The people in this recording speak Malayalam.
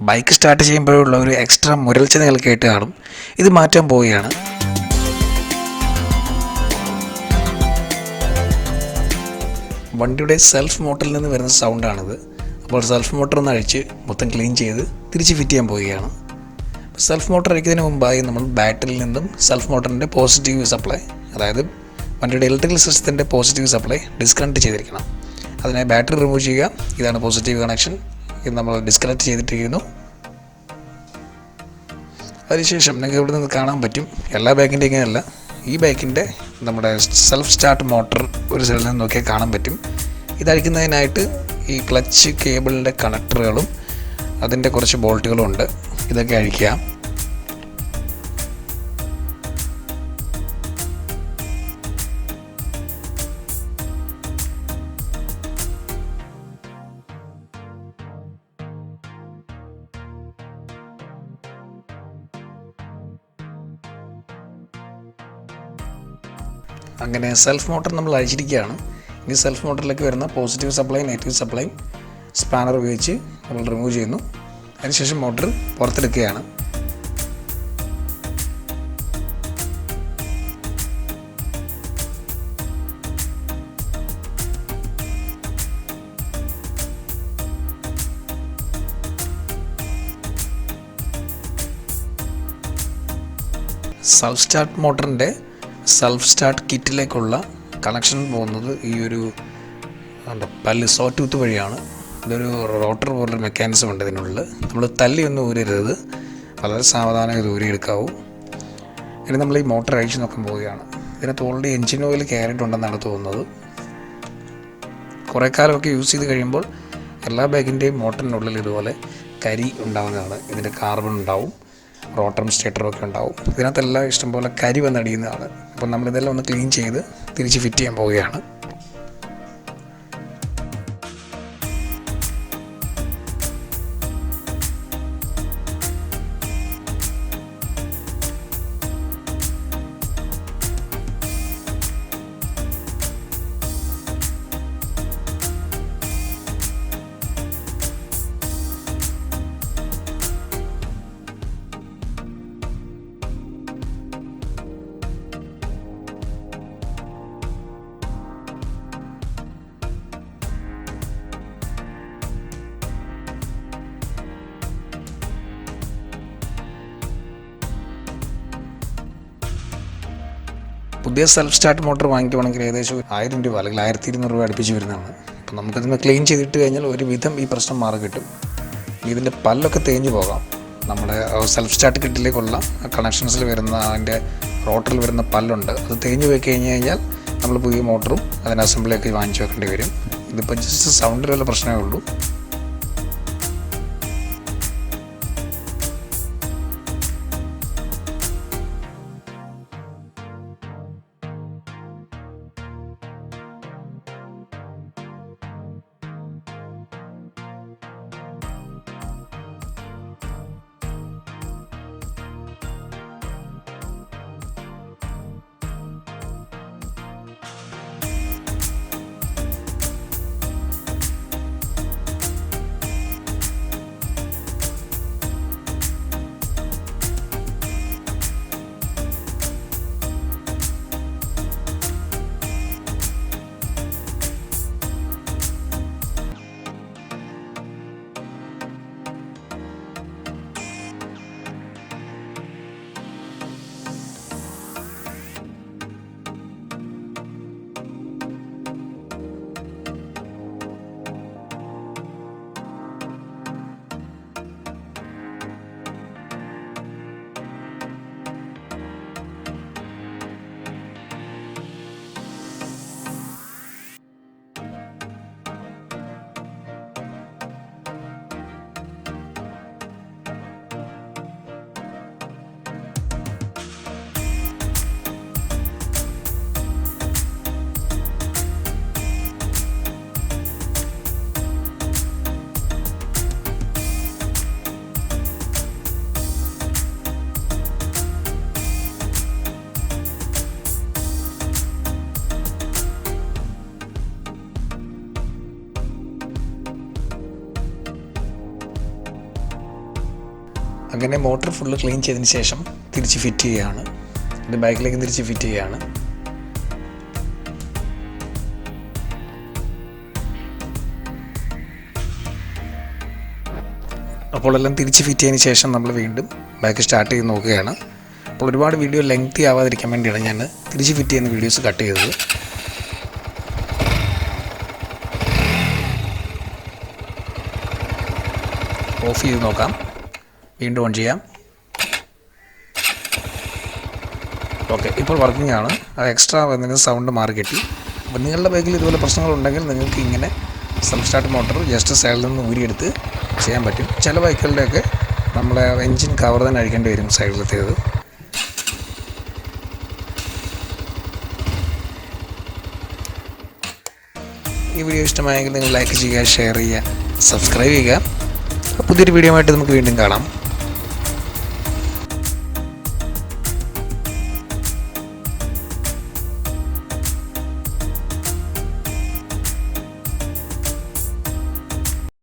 ബൈക്ക് സ്റ്റാർട്ട് ചെയ്യുമ്പോഴുള്ള ഒരു എക്സ്ട്രാ മുരൾച്ച നിങ്ങൾ കേട്ട് കാണും. ഇത് മാറ്റാൻ പോവുകയാണ്. വണ്ടിയുടെ സെൽഫ് മോട്ടറിൽ നിന്ന് വരുന്ന സൗണ്ടാണിത്. അപ്പോൾ സെൽഫ് മോട്ടർ ഒന്ന് അഴിച്ച് മൊത്തം ക്ലീൻ ചെയ്ത് തിരിച്ച് ഫിറ്റ് ചെയ്യാൻ പോവുകയാണ്. സെൽഫ് മോട്ടർ അഴിക്കുന്നതിന് മുമ്പായി നമ്മൾ ബാറ്ററിയിൽ നിന്നും സെൽഫ് മോട്ടറിൻ്റെ പോസിറ്റീവ് സപ്ലൈ, അതായത് വണ്ടിയുടെ ഇലക്ട്രിക്കൽ സിസ്റ്റത്തിൻ്റെ പോസിറ്റീവ് സപ്ലൈ ഡിസ്കണക്ട് ചെയ്തിരിക്കണം. അതിനായി ബാറ്ററി റിമൂവ് ചെയ്യുക. ഇതാണ് പോസിറ്റീവ് കണക്ഷൻ. ഇത് നമ്മൾ ഡിസ്കണക്ട് ചെയ്തിട്ടിരിക്കുന്നു. അതിനുശേഷം നിങ്ങൾക്ക് ഇവിടെ നിന്ന് കാണാൻ പറ്റും, എല്ലാ ബൈക്കിൻ്റെ ഇങ്ങനെയല്ല, ഈ ബൈക്കിൻ്റെ നമ്മുടെ സെൽഫ് സ്റ്റാർട്ട് മോട്ടർ ഒരു സൈഡിൽ നിന്ന് നോക്കിയാൽ കാണാൻ പറ്റും. ഇതഴിക്കുന്നതിനായിട്ട് ഈ ക്ലച്ച് കേബിളിൻ്റെ കണക്ടറുകളും അതിൻ്റെ കുറച്ച് ബോൾട്ടുകളും ഉണ്ട്. ഇതൊക്കെ അഴിക്കുക. അങ്ങനെ സെൽഫ് മോട്ടർ നമ്മൾ അഴിച്ചിരിക്കുകയാണ്. ഇനി സെൽഫ് മോട്ടറിലേക്ക് വരുന്ന positive supply negative supply spanner ഉപയോഗിച്ച് നമ്മൾ റിമൂവ് ചെയ്യുന്നു. അതിനുശേഷം മോട്ടർ പുറത്തെടുക്കുകയാണ്. സെൽഫ് സ്റ്റാർട്ട് മോട്ടറിൻ്റെ സെൽഫ് സ്റ്റാർട്ട് കിറ്റിലേക്കുള്ള കണക്ഷൻ പോകുന്നത് ഈ ഒരു പല്ല് സോ ടൂത്ത് വഴിയാണ്. ഇതൊരു റോട്ടർ പോലൊരു മെക്കാനിസം ഉണ്ട് ഇതിനുള്ളിൽ. നമ്മൾ തല്ലി ഒന്നും ഊരരുത്, വളരെ സാവധാനം ഇത് ഊരിയെടുക്കാവൂ. ഇനി നമ്മൾ ഈ മോട്ടർ അഴിച്ച് നോക്കാൻ പോവുകയാണ്. ഇതിനകത്ത് ഓൾറെഡി എൻജിൻ ഓയിൽ കയറിയിട്ടുണ്ടെന്നാണ് തോന്നുന്നത്. കുറേ കാലമൊക്കെ യൂസ് ചെയ്ത് കഴിയുമ്പോൾ എല്ലാ ബൈക്കിൻ്റെയും മോട്ടറിനുള്ളിൽ ഇതുപോലെ കരി ഉണ്ടാകുന്നതാണ്. ഇതിൻ്റെ കാർബൺ ഉണ്ടാവും, റോട്ടറും സ്റ്റേറ്ററും ഒക്കെ ഉണ്ടാവും. ഇതിനകത്തെല്ലാം ഇഷ്ടംപോലെ കരി വന്നടിയുന്നതാണ്. അപ്പോൾ നമ്മളിതെല്ലാം ഒന്ന് ക്ലീൻ ചെയ്ത് തിരിച്ച് ഫിറ്റ് ചെയ്യാൻ പോവുകയാണ്. പുതിയ സെൽഫ് സ്റ്റാർട്ട് മോട്ടർ വാങ്ങിക്കുവാണെങ്കിൽ ഏകദേശം 1000 രൂപ അല്ലെങ്കിൽ 1200 രൂപ അടുപ്പിച്ച് വരുന്നതാണ്. അപ്പോൾ നമുക്കതിന് ക്ലീൻ ചെയ്തിട്ട് കഴിഞ്ഞാൽ ഒരു വിധം ഈ പ്രശ്നം മാറി കിട്ടും. ഇതിൻ്റെ പല്ലൊക്കെ തേഞ്ഞ് പോകാം. നമ്മുടെ സെൽഫ് സ്റ്റാർട്ട് കിറ്റിലേക്കുള്ള കണക്ഷൻസിൽ വരുന്ന അതിൻ്റെ റോട്ടറിൽ വരുന്ന പല്ലുണ്ട്. അത് തേഞ്ഞ് പോയി കഴിഞ്ഞാൽ നമ്മൾ പുതിയ മോട്ടറും അതിന് അസംബ്ലിയൊക്കെ വാങ്ങിച്ച് വെക്കേണ്ടി വരും. ഇതിപ്പോൾ ജസ്റ്റ് സൗണ്ടിലുള്ള പ്രശ്നമേ ഉള്ളൂ. അങ്ങനെ മോട്ടർ ഫുള്ള് ക്ലീൻ ചെയ്തതിന് ശേഷം തിരിച്ച് ഫിറ്റ് ചെയ്യുകയാണ്. എൻ്റെ ബൈക്കിലേക്ക് തിരിച്ച് ഫിറ്റ് ചെയ്യുകയാണ്. അപ്പോൾ എല്ലാം തിരിച്ച് ഫിറ്റ് ചെയ്തതിന് ശേഷം നമ്മൾ വീണ്ടും ബൈക്ക് സ്റ്റാർട്ട് ചെയ്ത് നോക്കുകയാണ്. അപ്പോൾ ഒരുപാട് വീഡിയോ ലെങ്തി ആവാതിരിക്കാൻ വേണ്ടിയാണ് ഞാൻ തിരിച്ച് ഫിറ്റ് ചെയ്യുന്ന വീഡിയോസ് കട്ട് ചെയ്തത്. ഓഫ് ചെയ്ത് നോക്കാം, വീണ്ടും ഓൺ ചെയ്യാം. ഓക്കെ, ഇപ്പോൾ വർക്കിംഗ് ആണ്. അത് എക്സ്ട്രാ വന്നതിന് സൗണ്ട് മാറി കിട്ടി. അപ്പോൾ നിങ്ങളുടെ ബൈക്കിൽ ഇതുപോലെ പ്രശ്നങ്ങളുണ്ടെങ്കിൽ നിങ്ങൾക്ക് ഇങ്ങനെ സെൽഫ് സ്റ്റാർട്ട് മോട്ടോർ ജസ്റ്റ് സൈഡിൽ നിന്ന് ഊരിയെടുത്ത് ചെയ്യാൻ പറ്റും. ചില ബൈക്കുകളുടെയൊക്കെ നമ്മളെ എൻജിൻ കവർ തന്നെ അഴിക്കേണ്ടി വരും സൈഡിലത്തേത്. ഈ വീഡിയോ ഇഷ്ടമായെങ്കിൽ നിങ്ങൾ ലൈക്ക് ചെയ്യുക, ഷെയർ ചെയ്യുക, സബ്സ്ക്രൈബ് ചെയ്യുക. പുതിയൊരു വീഡിയോ ആയിട്ട് നമുക്ക് വീണ്ടും കാണാം.